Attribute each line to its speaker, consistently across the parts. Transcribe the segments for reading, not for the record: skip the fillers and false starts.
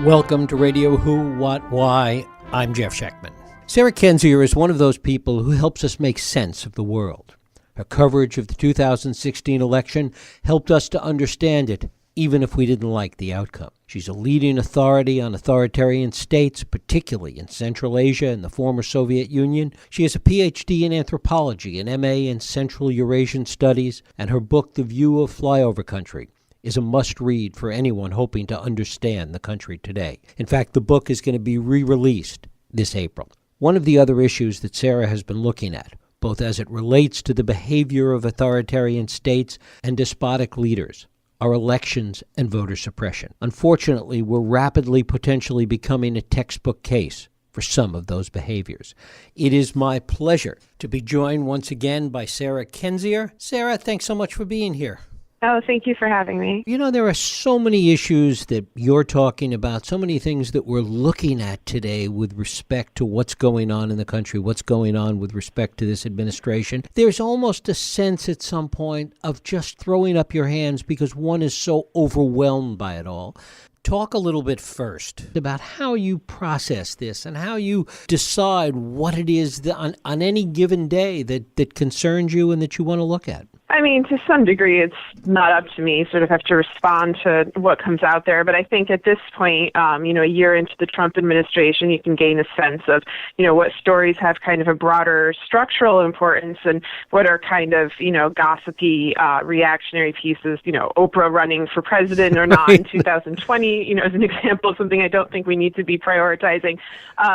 Speaker 1: Welcome to Radio Who, What, Why. I'm Jeff Schechtman. Sarah Kendzior is one of those people who helps us make sense of the world. Her coverage of the 2016 election helped us to understand it, even if we didn't like the outcome. She's a leading authority on authoritarian states, particularly in Central Asia and the former Soviet Union. She has a PhD in anthropology, an MA in Central Eurasian Studies, and her book, The View of Flyover Country, is a must-read for anyone hoping to understand the country today. In fact, the book is going to be re-released this April. One of the other issues that Sarah has been looking at, both as it relates to the behavior of authoritarian states and despotic leaders, are elections and voter suppression. Unfortunately, we're rapidly potentially becoming a textbook case for some of those behaviors. It is my pleasure to be joined once again by Sarah Kendzior. Sarah, thanks so much for being here.
Speaker 2: Oh, thank you for having me.
Speaker 1: You know, there are so many issues that you're talking about, so many things that we're looking at today with respect to what's going on in the country, what's going on with respect to this administration. There's almost a sense at some point of just throwing up your hands because one is so overwhelmed by it all. Talk a little bit first about how you process this and how you decide what it is that on any given day that concerns you and that you want to look at.
Speaker 2: I mean, to some degree, it's not up to me, sort of have to respond to what comes out there. But I think at this point, a year into the Trump administration, you can gain a sense of, what stories have kind of a broader structural importance and what are kind of, gossipy, reactionary pieces, Oprah running for president or not in 2020, as an example of something I don't think we need to be prioritizing.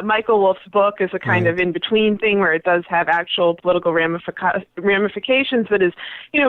Speaker 2: Michael Wolff's book is a kind of in-between thing where it does have actual political ramifications, but is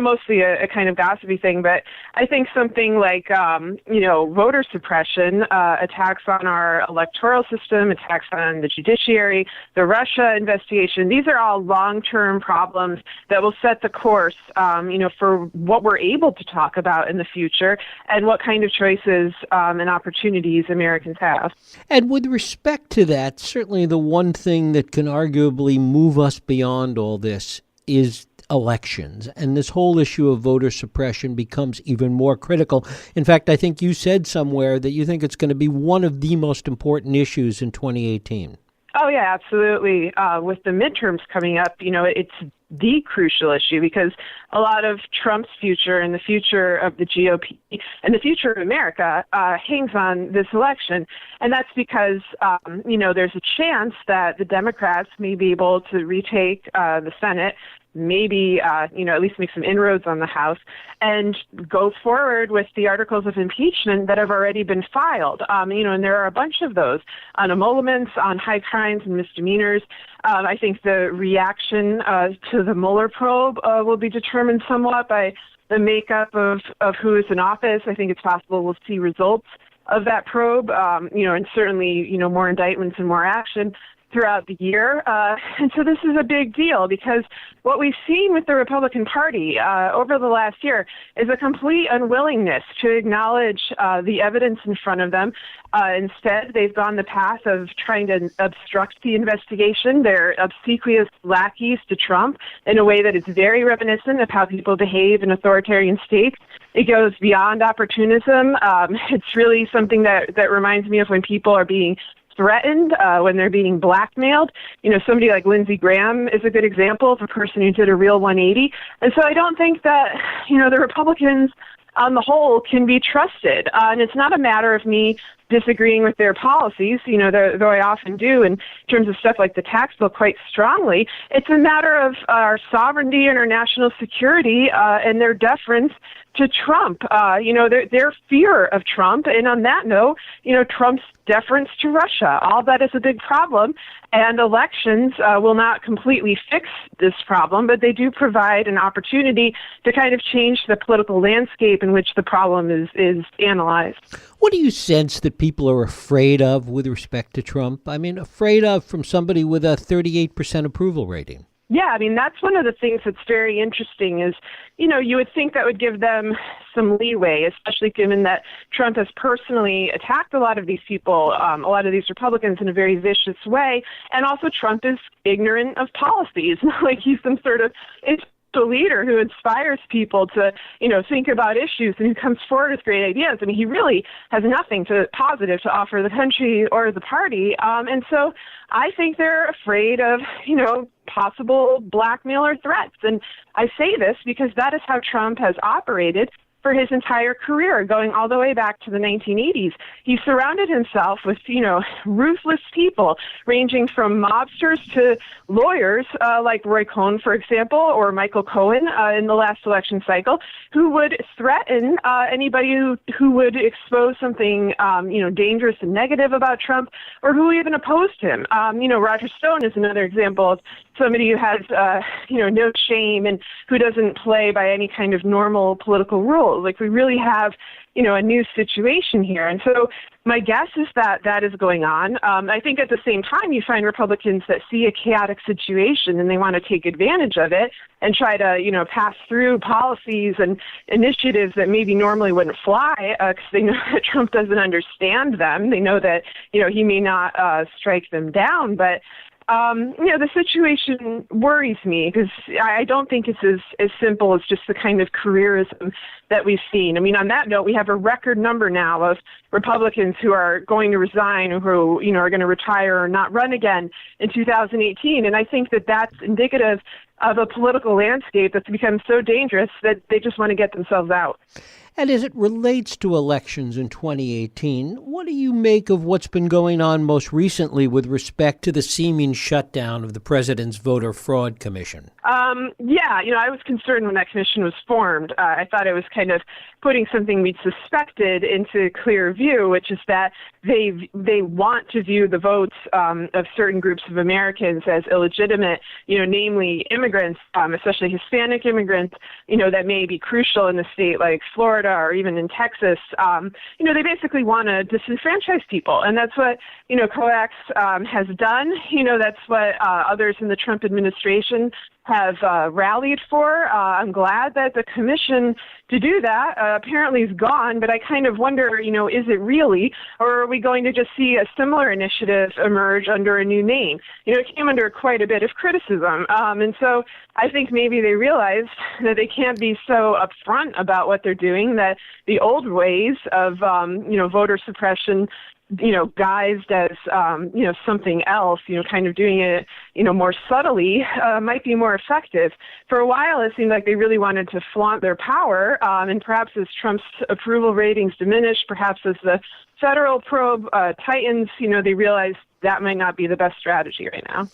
Speaker 2: mostly a kind of gossipy thing. But I think something like, voter suppression, attacks on our electoral system, attacks on the judiciary, the Russia investigation, these are all long-term problems that will set the course, for what we're able to talk about in the future and what kind of choices and opportunities Americans have.
Speaker 1: And with respect to that, certainly the one thing that can arguably move us beyond all this is elections, and this whole issue of voter suppression becomes even more critical. In fact, I think you said somewhere that you think it's going to be one of the most important issues in 2018.
Speaker 2: Oh, yeah, absolutely. With the midterms coming up, it's the crucial issue because a lot of Trump's future and the future of the GOP and the future of America hangs on this election. And that's because, there's a chance that the Democrats may be able to retake the Senate, maybe, at least make some inroads on the House and go forward with the articles of impeachment that have already been filed. And there are a bunch of those on emoluments, on high crimes and misdemeanors. I think the reaction to the Mueller probe will be determined somewhat by the makeup of who is in office. I think it's possible we'll see results of that probe, and certainly, more indictments and more action throughout the year. And so this is a big deal because what we've seen with the Republican Party over the last year is a complete unwillingness to acknowledge the evidence in front of them. Instead, they've gone the path of trying to obstruct the investigation. They're obsequious lackeys to Trump in a way that is very reminiscent of how people behave in authoritarian states. It goes beyond opportunism. It's really something that reminds me of when people are being threatened, when they're being blackmailed. Somebody like Lindsey Graham is a good example of a person who did a real 180. And so I don't think that, the Republicans on the whole can be trusted. And it's not a matter of me disagreeing with their policies, though I often do in terms of stuff like the tax bill quite strongly. It's a matter of our sovereignty and our national security and their deference to Trump, their fear of Trump. And on that note, Trump's deference to Russia. All that is a big problem. And elections will not completely fix this problem, but they do provide an opportunity to kind of change the political landscape in which the problem is analyzed.
Speaker 1: What do you sense that people are afraid of with respect to Trump? I mean, afraid of from somebody with a 38% approval rating?
Speaker 2: Yeah, that's one of the things that's very interesting is, you would think that would give them some leeway, especially given that Trump has personally attacked a lot of these people, a lot of these Republicans in a very vicious way. And also Trump is ignorant of policies, like he's some sort of the leader who inspires people to, think about issues and who comes forward with great ideas. I mean, he really has nothing positive to offer the country or the party. And so I think they're afraid of, possible blackmail or threats. And I say this because that is how Trump has operated for his entire career, going all the way back to the 1980s. He surrounded himself with, ruthless people, ranging from mobsters to lawyers like Roy Cohn, for example, or Michael Cohen in the last election cycle, who would threaten anybody who would expose something, dangerous and negative about Trump, or who even opposed him. Roger Stone is another example of somebody who has, no shame and who doesn't play by any kind of normal political rules. Like, we really have, a new situation here. And so my guess is that that is going on. I think at the same time, you find Republicans that see a chaotic situation and they want to take advantage of it and try to, pass through policies and initiatives that maybe normally wouldn't fly because they know that Trump doesn't understand them. They know that, he may not strike them down, but the situation worries me because I don't think it's as simple as just the kind of careerism that we've seen. I mean, on that note, we have a record number now of Republicans who are going to resign or who, are going to retire or not run again in 2018. And I think that that's indicative of a political landscape that's become so dangerous that they just want to get themselves out.
Speaker 1: And as it relates to elections in 2018, what do you make of what's been going on most recently with respect to the seeming shutdown of the president's voter fraud commission?
Speaker 2: I was concerned when that commission was formed. I thought it was kind of putting something we'd suspected into clear view, which is that they want to view the votes of certain groups of Americans as illegitimate, namely immigrants, especially Hispanic immigrants, that may be crucial in a state like Florida or even in Texas. They basically want to disenfranchise people. And that's what, COAX has done. That's what others in the Trump administration have rallied for. I'm glad that the commission to do that apparently is gone, but I kind of wonder, is it really, or are we going to just see a similar initiative emerge under a new name? It came under quite a bit of criticism. And so I think maybe they realized that they can't be so upfront about what they're doing, that the old ways of, voter suppression guised as, something else, kind of doing it, more subtly, might be more effective. For a while, it seemed like they really wanted to flaunt their power, and perhaps as Trump's approval ratings diminished, perhaps as the federal probe tightens, they realized that might not be the best strategy right now.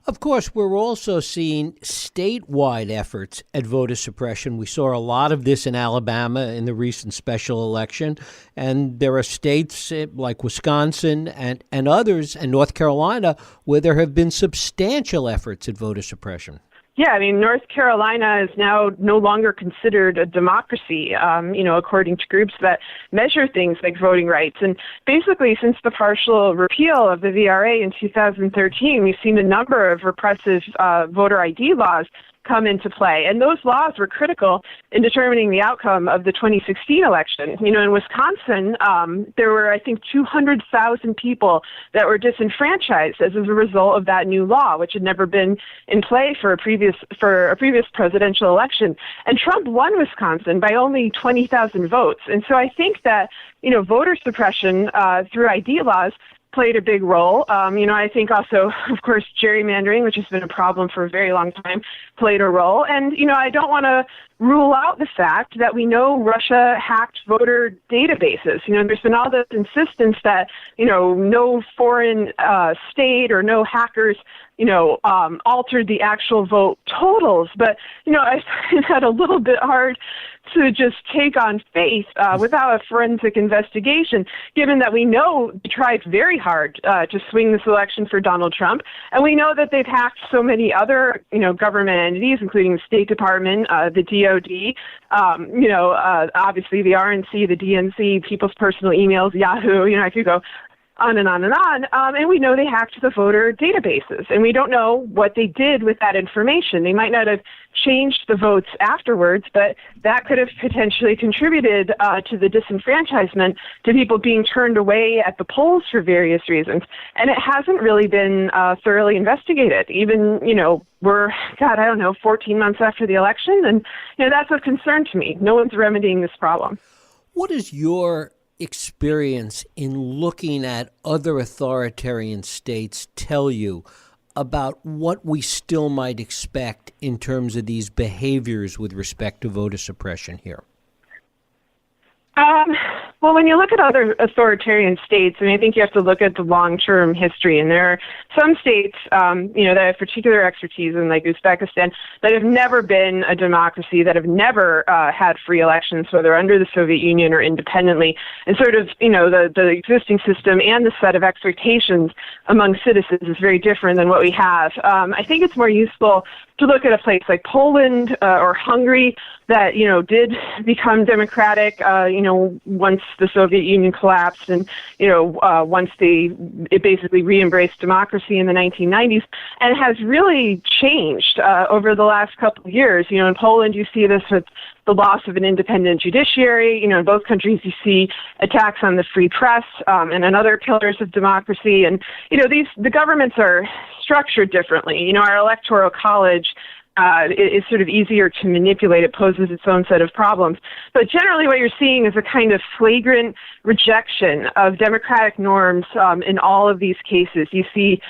Speaker 1: Of course, we're also seeing statewide efforts at voter suppression. We saw a lot of this in Alabama in the recent special election. And there are states like Wisconsin and others, and North Carolina, where there have been substantial efforts at voter suppression.
Speaker 2: Yeah, I mean, North Carolina is now no longer considered a democracy, according to groups that measure things like voting rights. And basically, since the partial repeal of the VRA in 2013, we've seen a number of repressive voter ID laws come into play. And those laws were critical in determining the outcome of the 2016 election. In Wisconsin, there were, I think, 200,000 people that were disenfranchised as a result of that new law, which had never been in play for a previous presidential election. And Trump won Wisconsin by only 20,000 votes. And so I think that, voter suppression through ID laws played a big role. I think also, of course, gerrymandering, which has been a problem for a very long time, played a role. And, I don't want to rule out the fact that we know Russia hacked voter databases. There's been all this insistence that, no foreign state or no hackers, altered the actual vote totals. But, I find that a little bit hard to just take on faith without a forensic investigation, given that we know they tried very hard to swing this election for Donald Trump. And we know that they've hacked so many other, government entities, including the State Department, the DOD, obviously the RNC, the DNC, people's personal emails, Yahoo, I could go on and on and on. And we know they hacked the voter databases, and we don't know what they did with that information. They might not have changed the votes afterwards, but that could have potentially contributed to the disenfranchisement, to people being turned away at the polls for various reasons. And it hasn't really been thoroughly investigated. Even, we're, 14 months after the election, and, that's of concern to me. No one's remedying this problem.
Speaker 1: What is your experience in looking at other authoritarian states tell you about what we still might expect in terms of these behaviors with respect to voter suppression here?
Speaker 2: Well, when you look at other authoritarian states, I think you have to look at the long-term history. And there are some states, that have particular expertise in, like Uzbekistan, that have never been a democracy, that have never had free elections, whether under the Soviet Union or independently. And sort of, the existing system and the set of expectations among citizens is very different than what we have. I think it's more useful to look at a place like Poland or Hungary that, did become democratic, once the Soviet Union collapsed, and, once it basically re-embraced democracy in the 1990s, and has really changed over the last couple of years. In Poland, you see this with the loss of an independent judiciary. In both countries, you see attacks on the free press and on other pillars of democracy. And, the governments are structured differently. Our electoral college is sort of easier to manipulate. It poses its own set of problems. But generally what you're seeing is a kind of flagrant rejection of democratic norms in all of these cases. You see,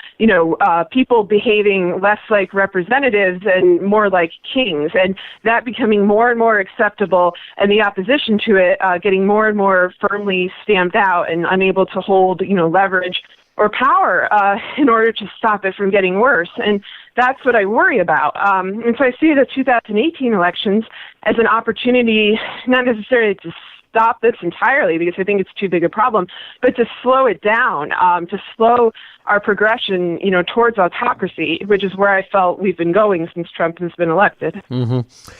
Speaker 2: people behaving less like representatives and more like kings, and that becoming more and more acceptable, and the opposition to it getting more and more firmly stamped out and unable to hold, leverage or power in order to stop it from getting worse. And that's what I worry about. And so I see the 2018 elections as an opportunity, not necessarily to stop this entirely, because I think it's too big a problem, but to slow it down, to slow our progression, towards autocracy, which is where I felt we've been going since Trump has been elected.
Speaker 1: Mm-hmm.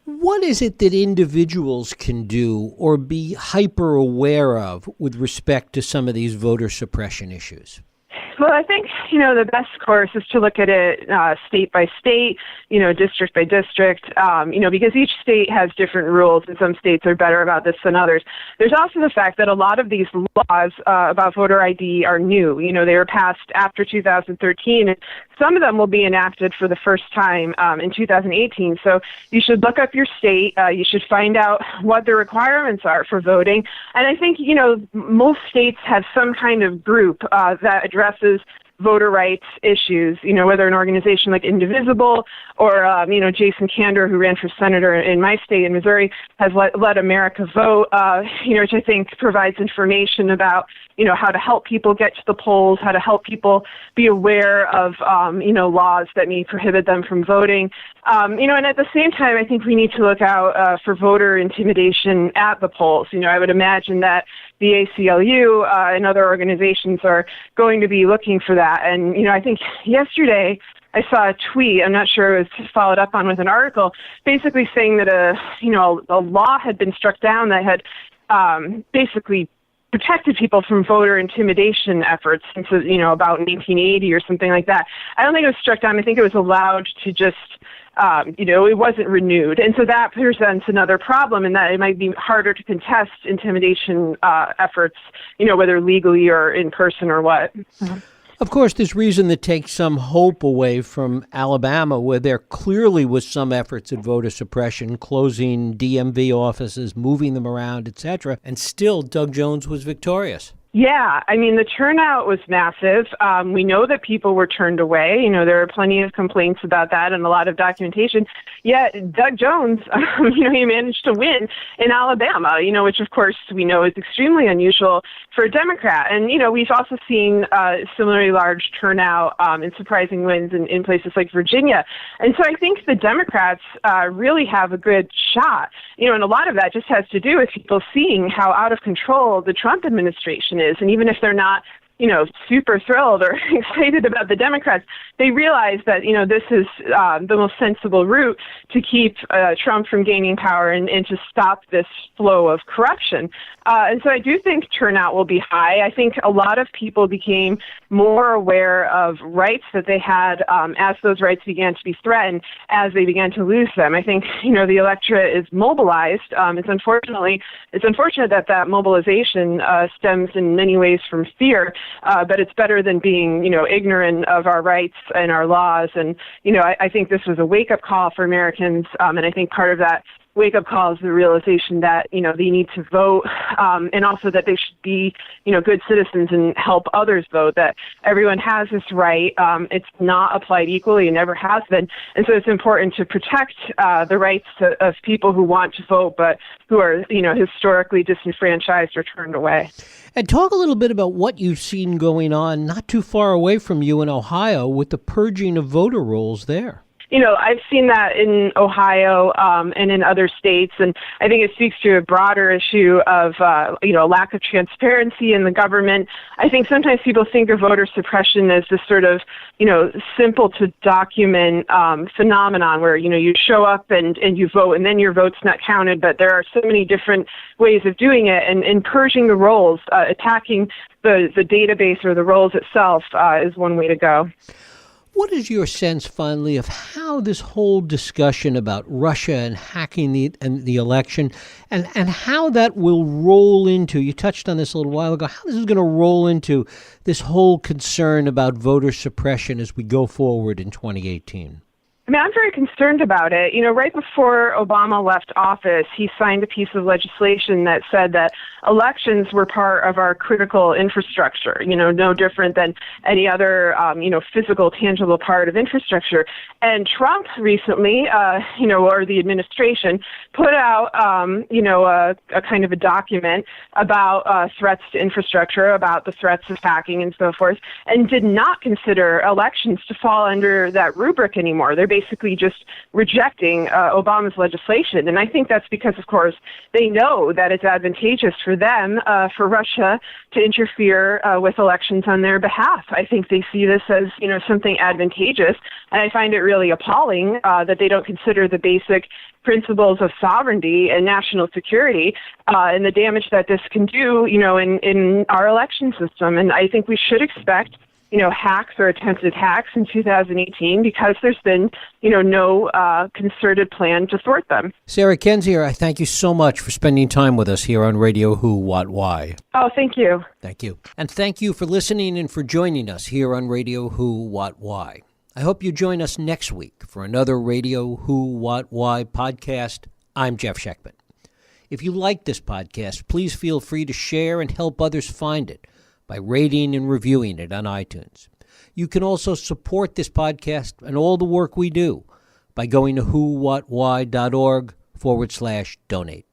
Speaker 1: What is it that individuals can do or be hyper aware of with respect to some of these voter suppression issues?
Speaker 2: Well, I think, the best course is to look at it state by state, district by district, because each state has different rules, and some states are better about this than others. There's also the fact that a lot of these laws about voter ID are new. They were passed after 2013, and some of them will be enacted for the first time in 2018. So you should look up your state. You should find out what the requirements are for voting. And I think, most states have some kind of group that addresses voter rights issues, whether an organization like Indivisible or, Jason Kander, who ran for senator in my state in Missouri, has Let America Vote, which I think provides information about, how to help people get to the polls, how to help people be aware of, laws that may prohibit them from voting. And at the same time, I think we need to look out for voter intimidation at the polls. I would imagine that the ACLU and other organizations are going to be looking for that. And, I think yesterday I saw a tweet, I'm not sure it was followed up on with an article, basically saying that a law had been struck down that had basically protected people from voter intimidation efforts since, about 1980 or something like that. I don't think it was struck down. I think it was allowed to just, it wasn't renewed. And so that presents another problem, in that it might be harder to contest intimidation efforts, whether legally or in person or what. Mm-hmm.
Speaker 1: Of course, there's reason to take some hope away from Alabama, where there clearly was some efforts at voter suppression, closing DMV offices, moving them around, etc., and still Doug Jones was victorious.
Speaker 2: Yeah, the turnout was massive. We know that people were turned away. There are plenty of complaints about that and a lot of documentation. Yet Doug Jones, he managed to win in Alabama, which of course we know is extremely unusual for a Democrat. And, we've also seen similarly large turnout and surprising wins in places like Virginia. And so I think the Democrats really have a good shot. And a lot of that just has to do with people seeing how out of control the Trump administration is. And even if they're not, super thrilled or excited about the Democrats. They realize that, this is the most sensible route to keep Trump from gaining power and to stop this flow of corruption. And so I do think turnout will be high. I think a lot of people became more aware of rights that they had as those rights began to be threatened, as they began to lose them. I think, the electorate is mobilized. It's unfortunate that mobilization stems in many ways from fear, but it's better than being, ignorant of our rights and our laws. And, I think this was a wake-up call for Americans, and I think part of that wake-up call is the realization that, they need to vote, and also that they should be, good citizens and help others vote, that everyone has this right. It's not applied equally and never has been. And so it's important to protect the rights of people who want to vote, but who are, historically disenfranchised or turned away.
Speaker 1: And talk a little bit about what you've seen going on not too far away from you in Ohio with the purging of voter rolls there.
Speaker 2: I've seen that in Ohio and in other states, and I think it speaks to a broader issue of, lack of transparency in the government. I think sometimes people think of voter suppression as this sort of, simple to document phenomenon where, you show up and you vote and then your vote's not counted, but there are so many different ways of doing it, and purging the rolls, attacking the database or the rolls itself is one way to go.
Speaker 1: What is your sense, finally, of how this whole discussion about Russia and hacking the election and how that will roll into, you touched on this a little while ago, how this is going to roll into this whole concern about voter suppression as we go forward in 2018?
Speaker 2: I'm very concerned about it. Right before Obama left office, he signed a piece of legislation that said that elections were part of our critical infrastructure, no different than any other, physical, tangible part of infrastructure. And Trump recently, or the administration, put out, a kind of a document about threats to infrastructure, about the threats of hacking and so forth, and did not consider elections to fall under that rubric anymore. They're basically just rejecting Obama's legislation. And I think that's because, of course, they know that it's advantageous for them, for Russia, to interfere with elections on their behalf. I think they see this as, something advantageous. And I find it really appalling that they don't consider the basic principles of sovereignty and national security and the damage that this can do, in our election system. And I think we should expect hacks or attempted hacks in 2018 because there's been, no concerted plan to thwart them.
Speaker 1: Sarah Kendzior, I thank you so much for spending time with us here on Radio Who, What, Why.
Speaker 2: Oh, thank you.
Speaker 1: Thank you. And thank you for listening and for joining us here on Radio Who, What, Why. I hope you join us next week for another Radio Who, What, Why podcast. I'm Jeff Sheckman. If you like this podcast, please feel free to share and help others find it by rating and reviewing it on iTunes. You can also support this podcast and all the work we do by going to whowhatwhy.org/donate.